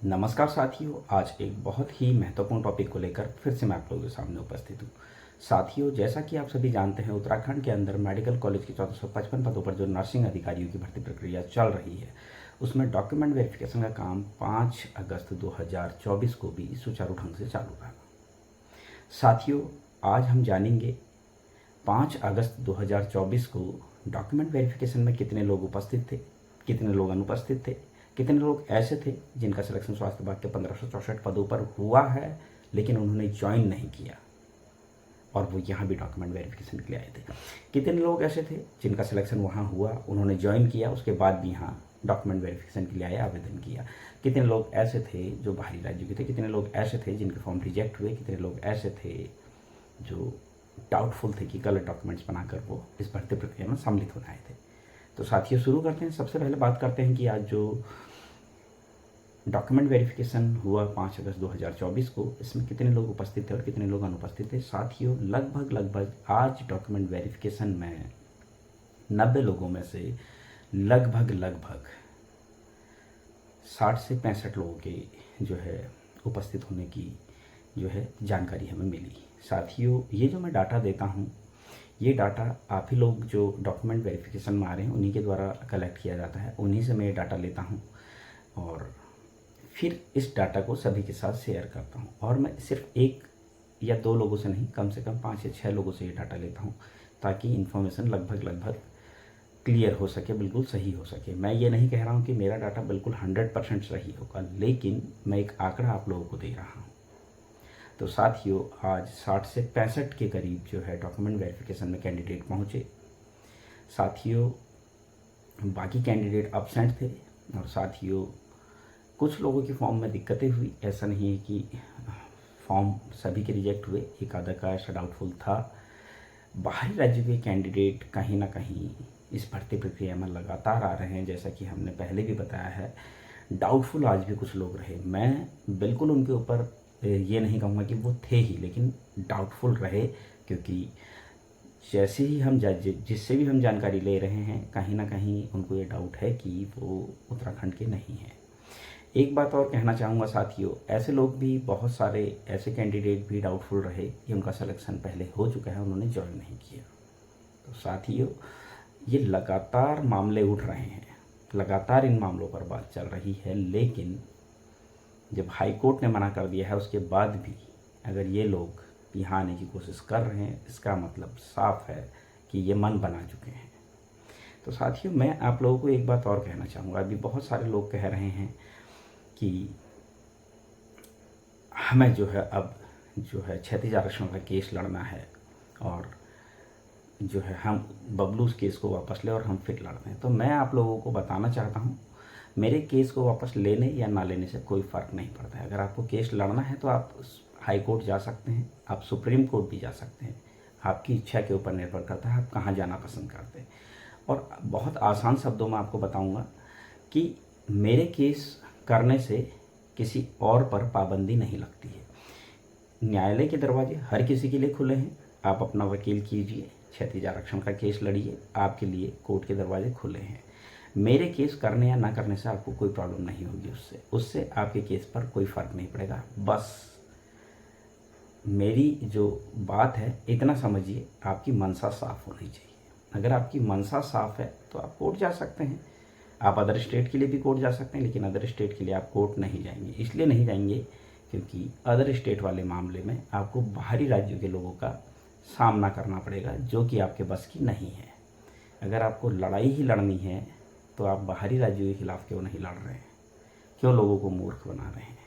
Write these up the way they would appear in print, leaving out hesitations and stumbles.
नमस्कार साथियों, आज एक बहुत ही महत्वपूर्ण टॉपिक को लेकर फिर से मैं आप लोगों के सामने उपस्थित हूँ। साथियों, जैसा कि आप सभी जानते हैं, उत्तराखंड के अंदर मेडिकल कॉलेज के 1455 पदों पर जो नर्सिंग अधिकारियों की भर्ती प्रक्रिया चल रही है, उसमें डॉक्यूमेंट वेरिफिकेशन का काम 5 अगस्त 2024 को भी सुचारू ढंग से चालू रहा। साथियों, आज हम जानेंगे 5 अगस्त 2024 को डॉक्यूमेंट वेरिफिकेशन में कितने लोग उपस्थित थे, कितने लोग अनुपस्थित थे, कितने लोग ऐसे थे जिनका सिलेक्शन स्वास्थ्य विभाग के 1564 पदों पर हुआ है लेकिन उन्होंने ज्वाइन नहीं किया और वो यहाँ भी डॉक्यूमेंट वेरिफिकेशन के लिए आए थे। कितने लोग ऐसे थे जिनका सिलेक्शन वहाँ हुआ, उन्होंने ज्वाइन किया, उसके बाद भी यहाँ डॉक्यूमेंट वेरिफिकेशन के लिए आए, आवेदन किया। कितने लोग ऐसे थे जो बाहरी राज्यों के थे, कितने लोग ऐसे थे जिनके फॉर्म रिजेक्ट हुए, कितने लोग ऐसे थे जो डाउटफुल थे कि गलत डॉक्यूमेंट्स बनाकर वो इस भर्ती प्रक्रिया में सम्मिलित होने आए थे। तो साथियों, शुरू करते हैं। सबसे पहले बात करते हैं कि आज जो डॉक्यूमेंट वेरिफिकेशन हुआ 5 अगस्त 2024 को, इसमें कितने लोग उपस्थित थे और कितने लोग अनुपस्थित थे। साथियों, लगभग आज डॉक्यूमेंट वेरिफिकेशन में 90 लोगों में से लगभग 60 से 65 लोगों के जो है उपस्थित होने की जो है जानकारी हमें मिली। साथियों, ये जो मैं डाटा देता हूँ, ये डाटा आप ही लोग जो डॉक्यूमेंट वेरिफिकेशन में आ रहे हैं उन्हीं के द्वारा कलेक्ट किया जाता है, उन्हीं से मैं ये डाटा लेता हूँ और फिर इस डाटा को सभी के साथ शेयर करता हूँ। और मैं सिर्फ 1 या 2 लोगों से नहीं, कम से कम 5 या 6 लोगों से ये डाटा लेता हूँ ताकि इन्फॉर्मेशन लगभग क्लियर हो सके, बिल्कुल सही हो सके। मैं ये नहीं कह रहा हूँ कि मेरा डाटा बिल्कुल 100% सही होगा, लेकिन मैं एक आंकड़ा आप लोगों को दे रहा हूँ। तो साथियों, आज 60 से 65 के करीब जो है डॉक्यूमेंट वेरिफिकेशन में कैंडिडेट पहुँचे। साथियों, बाकी कैंडिडेट अब्सेंट थे और साथियों कुछ लोगों की फॉर्म में दिक्कतें हुई। ऐसा नहीं है कि फॉर्म सभी के रिजेक्ट हुए, एक आधा का ऐसा डाउटफुल था। बाहरी राज्य के कैंडिडेट कहीं ना कहीं इस भर्ती प्रक्रिया में लगातार आ रहे हैं, जैसा कि हमने पहले भी बताया है। डाउटफुल आज भी कुछ लोग रहे। मैं बिल्कुल उनके ऊपर ये नहीं कहूँगा कि वो थे ही, लेकिन डाउटफुल रहे, क्योंकि जैसे ही हम जिससे भी हम जानकारी ले रहे हैं, कहीं ना कहीं उनको ये डाउट है कि वो उत्तराखंड के नहीं हैं। एक बात और कहना चाहूँगा साथियों, ऐसे लोग भी बहुत सारे ऐसे कैंडिडेट भी डाउटफुल रहे कि उनका सिलेक्शन पहले हो चुका है, उन्होंने ज्वाइन नहीं किया। तो साथियों, ये लगातार मामले उठ रहे हैं, लगातार इन मामलों पर बात चल रही है, लेकिन जब हाई कोर्ट ने मना कर दिया है उसके बाद भी अगर ये लोग यहाँ आने की कोशिश कर रहे हैं, इसका मतलब साफ है कि ये मन बना चुके हैं। तो साथियों, मैं आप लोगों को एक बात और कहना चाहूँगा। अभी बहुत सारे लोग कह रहे हैं कि हमें जो है अब जो है क्षैतिज आरक्षण का केस लड़ना है और जो है हम बबलू केस को वापस ले और हम फिर लड़ रहे हैं। तो मैं आप लोगों को बताना चाहता हूँ, मेरे केस को वापस लेने या ना लेने से कोई फ़र्क नहीं पड़ता है। अगर आपको केस लड़ना है तो आप हाई कोर्ट जा सकते हैं, आप सुप्रीम कोर्ट भी जा सकते हैं। आपकी इच्छा के ऊपर निर्भर करता है आप कहाँ जाना पसंद करते हैं। और बहुत आसान शब्दों में आपको बताऊँगा कि मेरे केस करने से किसी और पर पाबंदी नहीं लगती है। न्यायालय के दरवाजे हर किसी के लिए खुले हैं। आप अपना वकील कीजिए, क्षैतिज आरक्षण का केस लड़िए, आपके लिए कोर्ट के दरवाजे खुले हैं। मेरे केस करने या ना करने से आपको कोई प्रॉब्लम नहीं होगी, उससे आपके केस पर कोई फ़र्क नहीं पड़ेगा। बस मेरी जो बात है इतना समझिए, आपकी मनसा साफ़ होनी चाहिए। अगर आपकी मनसा साफ़ है तो आप कोर्ट जा सकते हैं। आप अदर स्टेट के लिए भी कोर्ट जा सकते हैं, लेकिन अदर स्टेट के लिए आप कोर्ट नहीं जाएंगे। इसलिए नहीं जाएंगे क्योंकि अदर स्टेट वाले मामले में आपको बाहरी राज्यों के लोगों का सामना करना पड़ेगा, जो कि आपके बस की नहीं है। अगर आपको लड़ाई ही लड़नी है तो आप बाहरी राज्यों के खिलाफ़ क्यों नहीं लड़ रहे हैं, क्यों लोगों को मूर्ख बना रहे हैं?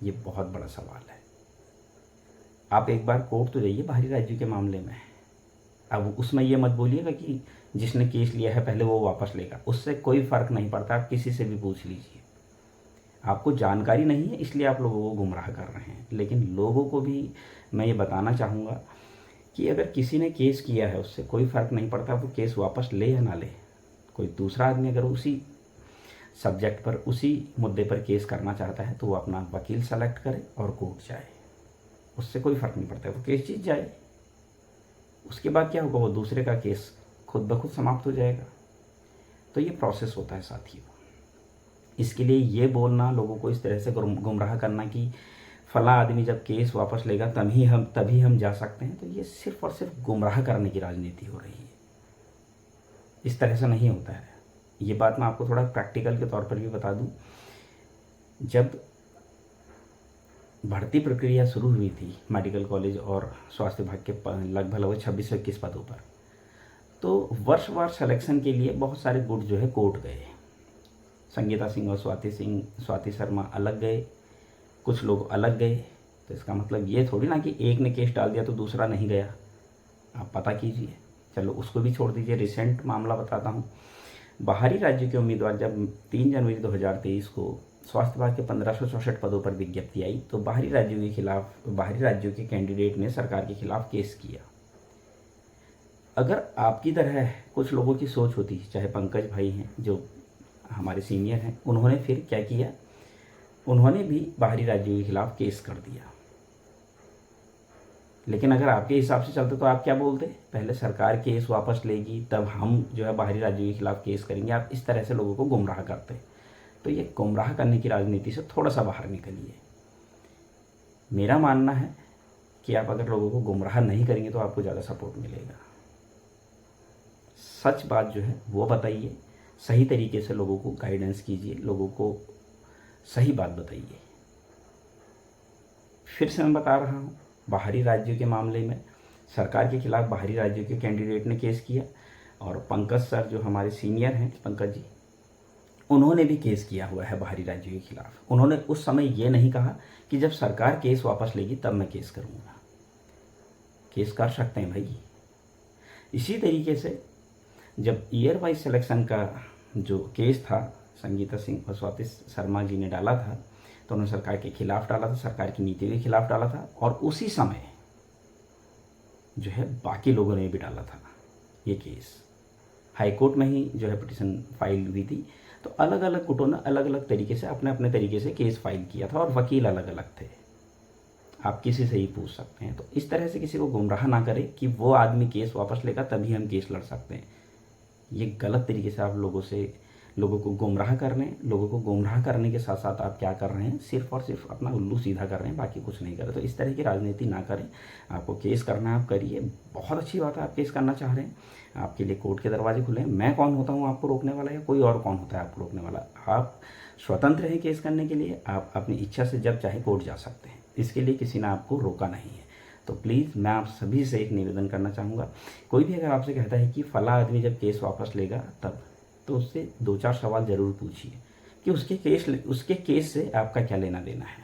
ये बहुत बड़ा सवाल है। आप एक बार कोर्ट तो जाइए बाहरी राज्यों के मामले में। अब उसमें ये मत बोलिएगा कि जिसने केस लिया है पहले वो वापस लेगा, उससे कोई फ़र्क नहीं पड़ता। आप किसी से भी पूछ लीजिए। आपको जानकारी नहीं है इसलिए आप लोगों को गुमराह कर रहे हैं, लेकिन लोगों को भी मैं ये बताना चाहूँगा कि अगर किसी ने केस किया है उससे कोई फ़र्क नहीं पड़ता वो केस वापस ले या ना ले। कोई दूसरा आदमी अगर उसी सब्जेक्ट पर, उसी मुद्दे पर केस करना चाहता है तो वो अपना वकील सेलेक्ट करे और कोर्ट जाए, उससे कोई फ़र्क नहीं पड़ता। वो केस जीत जाए, उसके बाद क्या होगा, वो दूसरे का केस खुद ब खुद समाप्त हो जाएगा। तो ये प्रोसेस होता है साथियों। इसके लिए ये बोलना, लोगों को इस तरह से गुमराह करना कि फला आदमी जब केस वापस लेगा तभी हम जा सकते हैं, तो ये सिर्फ और सिर्फ गुमराह करने की राजनीति हो रही है। इस तरह से नहीं होता है। ये बात मैं आपको थोड़ा प्रैक्टिकल के तौर पर भी बता दूं। जब भर्ती प्रक्रिया शुरू हुई थी मेडिकल कॉलेज और स्वास्थ्य विभाग के लगभग 26 से 21 पदों पर, तो वर्षवार सिलेक्शन के लिए बहुत सारे गुट जो है कोर्ट गए। संगीता सिंह और स्वाति शर्मा अलग गए, कुछ लोग अलग गए। तो इसका मतलब ये थोड़ी ना कि एक ने केस डाल दिया तो दूसरा नहीं गया। आप पता कीजिए। चलो उसको भी छोड़ दीजिए, रिसेंट मामला बताता हूँ। बाहरी राज्यों के उम्मीदवार जब 3 जनवरी 2023 को स्वास्थ्य विभाग के 1564 पदों पर विज्ञप्ति आई, तो बाहरी राज्यों के कैंडिडेट ने सरकार के खिलाफ केस किया। अगर आपकी तरह कुछ लोगों की सोच होती, चाहे पंकज भाई हैं जो हमारे सीनियर हैं, उन्होंने फिर क्या किया, उन्होंने भी बाहरी राज्यों के खिलाफ केस कर दिया। लेकिन अगर आपके हिसाब से चलते तो आप क्या बोलते, पहले सरकार केस वापस लेगी तब हम जो है बाहरी राज्यों के खिलाफ केस करेंगे। आप इस तरह से लोगों को गुमराह करते। तो ये गुमराह करने की राजनीति से थोड़ा सा बाहर निकलिए। मेरा मानना है कि आप अगर लोगों को गुमराह नहीं करेंगे तो आपको ज़्यादा सपोर्ट मिलेगा। सच बात जो है वो बताइए, सही तरीके से लोगों को गाइडेंस कीजिए, लोगों को सही बात बताइए। फिर से मैं बता रहा हूँ, बाहरी राज्यों के मामले में सरकार के खिलाफ बाहरी राज्यों के कैंडिडेट ने केस किया, और पंकज सर जो हमारे सीनियर हैं, पंकज जी, उन्होंने भी केस किया हुआ है बाहरी राज्यों के खिलाफ। उन्होंने उस समय ये नहीं कहा कि जब सरकार केस वापस लेगी तब मैं केस करूँगा। केस कर सकते हैं भाई। इसी तरीके से जब ईयर वाइज सिलेक्शन का जो केस था, संगीता सिंह और स्वाति शर्मा जी ने डाला था, तो उन्होंने सरकार के खिलाफ डाला था, सरकार की नीति के खिलाफ डाला था, और उसी समय जो है बाकी लोगों ने भी डाला था ये केस। हाई कोर्ट में ही जो है पिटीशन फाइल हुई थी। तो अलग अलग गुटों ने अलग अलग तरीके से अपने अपने तरीके से केस फाइल किया था, और वकील अलग अलग थे। आप किसी से ही पूछ सकते हैं। तो इस तरह से किसी को गुमराह ना करें कि वो आदमी केस वापस लेगा तभी हम केस लड़ सकते हैं। ये गलत तरीके से आप लोगों को गुमराह कर रहे हैं। लोगों को गुमराह करने के साथ साथ आप क्या कर रहे हैं, सिर्फ और सिर्फ अपना उल्लू सीधा कर रहे हैं, बाकी कुछ नहीं कर रहे। तो इस तरह की राजनीति ना करें। आपको केस करना है आप करिए, बहुत अच्छी बात है आप केस करना चाह रहे हैं, आपके लिए कोर्ट के दरवाजे खुले हैं। मैं कौन होता हूँ आपको रोकने वाला, या कोई और कौन होता है आपको रोकने वाला। आप स्वतंत्र हैं केस करने के लिए, आप अपनी इच्छा से जब चाहे कोर्ट जा सकते हैं। इसके लिए किसी ने आपको रोका नहीं है। तो प्लीज़ मैं आप सभी से एक निवेदन करना चाहूँगा, कोई भी अगर आपसे कहता है कि फला आदमी जब केस वापस लेगा तब, तो उससे 2-4 सवाल ज़रूर पूछिए कि उसके केस से आपका क्या लेना देना है।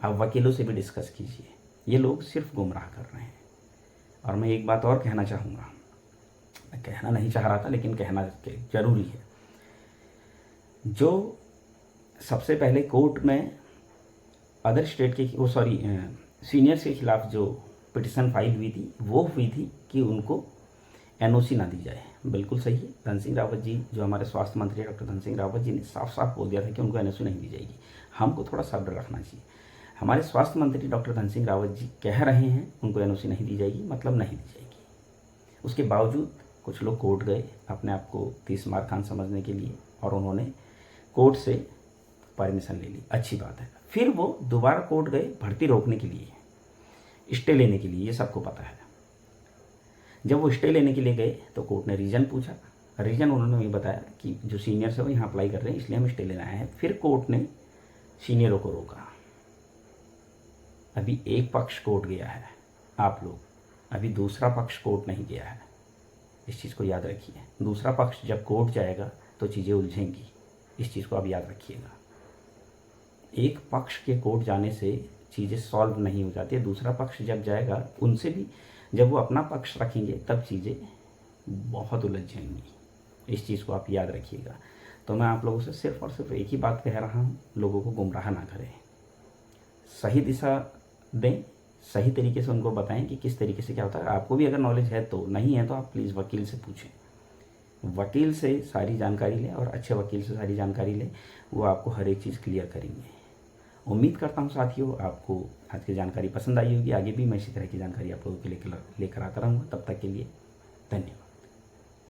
आप वकीलों से भी डिस्कस कीजिए। ये लोग सिर्फ गुमराह कर रहे हैं। और मैं एक बात और कहना चाहूँगा, मैं कहना नहीं चाह रहा था लेकिन कहना जरूरी है। जो सबसे पहले कोर्ट में अदर स्टेट के सीनियर्स के खिलाफ जो पिटिशन फाइल हुई थी, वो हुई थी कि उनको एनओसी ना दी जाए। बिल्कुल सही है। धन सिंह रावत जी जो हमारे स्वास्थ्य मंत्री डॉक्टर धन सिंह रावत जी ने साफ साफ बोल दिया था कि उनको एनओसी नहीं दी जाएगी। हमको थोड़ा सब्र रखना चाहिए। हमारे स्वास्थ्य मंत्री डॉक्टर धन सिंह रावत जी कह रहे हैं उनको एनओसी नहीं दी जाएगी, मतलब नहीं दी जाएगी। उसके बावजूद कुछ लोग कोर्ट गए अपने आप को 30 मार खान समझने के लिए, और उन्होंने कोर्ट से परमिशन ले ली। अच्छी बात है। फिर वो दोबारा कोर्ट गए भर्ती रोकने के लिए, स्टे लेने के लिए। ये सबको पता है। जब वो स्टे लेने के लिए गए तो कोर्ट ने रीज़न पूछा। रीज़न उन्होंने ये बताया कि जो सीनियर्स है वो यहाँ अप्लाई कर रहे हैं, इसलिए हम स्टे लेने आए हैं। फिर कोर्ट ने सीनियरों को रोका। अभी एक पक्ष कोर्ट गया है आप लोग, अभी दूसरा पक्ष कोर्ट नहीं गया है। इस चीज़ को याद रखिए। दूसरा पक्ष जब कोर्ट जाएगा तो चीज़ें उलझेंगी। इस चीज़ को आप याद रखिएगा। एक पक्ष के कोर्ट जाने से चीज़ें सॉल्व नहीं हो जाती है। दूसरा पक्ष जब जाएगा, उनसे भी जब वो अपना पक्ष रखेंगे तब चीज़ें बहुत उलझ जाएंगी। इस चीज़ को आप याद रखिएगा। तो मैं आप लोगों से सिर्फ और सिर्फ एक ही बात कह रहा हूँ, लोगों को गुमराह ना करें, सही दिशा दें, सही तरीके से उनको बताएं कि किस तरीके से क्या होता है। आपको भी अगर नॉलेज है तो, नहीं है तो आप प्लीज़ वकील से पूछें। वकील से सारी जानकारी लें, और अच्छे वकील से सारी जानकारी लें, वो आपको हर एक चीज़ क्लियर करेंगे। उम्मीद करता हूँ साथियों आपको आज की जानकारी पसंद आई होगी। आगे भी मैं इसी तरह की जानकारी आप लोगों के लिए लेकर आता रहूँगा। तब तक के लिए धन्यवाद।